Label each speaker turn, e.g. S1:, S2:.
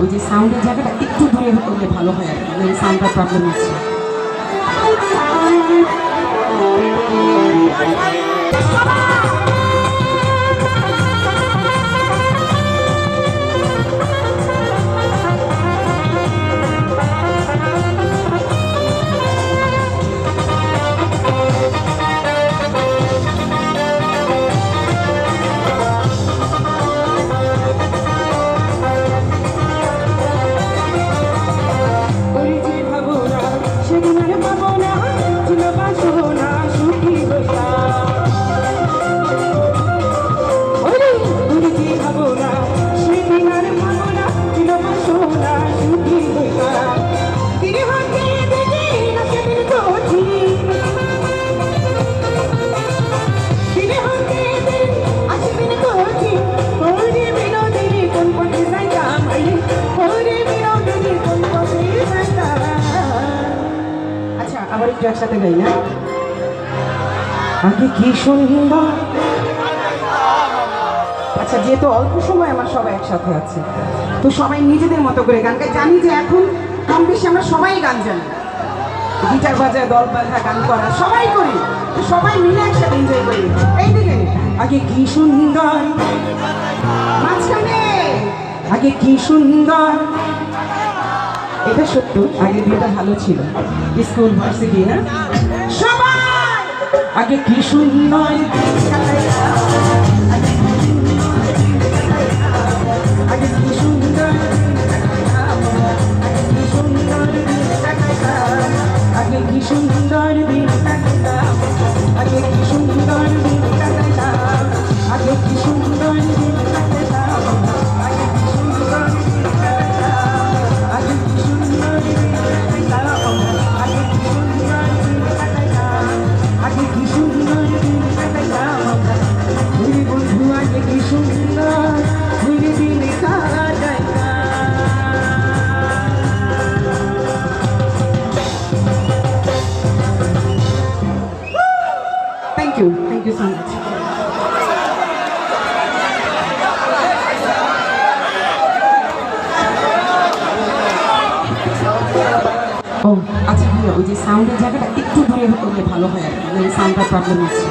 S1: ওই যে সাউন্ডের জায়গাটা একটু দূরে করলে ভালো হয় আর কি, সাউন্ডের প্রবলেম হচ্ছে। আবার একটু একসাথে গাই না? আগে কি সুন্দর। আচ্ছা, যেহেতু অল্প সময় আমার সবাই একসাথে আছে, তো সবাই নিজেদের মতো করে গান গাই। জানি যে এখন কম বেশি আমরা সবাই গান জানি, গিটার বাজায়, দল বাঁধা, গান করা সবাই করি, তো সবাই মিলে একসাথে এনজয় করি। এইদিকে আগে কি সুন্দর, মাঝখানে আগে কি সুন্দর। এটা সত্য, আগে বিয়েটা ভালো ছিল, স্কুল ভার্সিটি না, সবাই আগে কি সুন্দর। আগে কি সুন্দর, আগে কি সুন্দর, আগে কি সুন্দর, আগে কি সুন্দর, Thank you so much. ও আচ্ছা ভাইয়া, ওই যে সাউন্ডের জায়গাটা একটু দূরে করলে ভালো হয় আর কি, সাউন্ডের প্রবলেম হচ্ছে।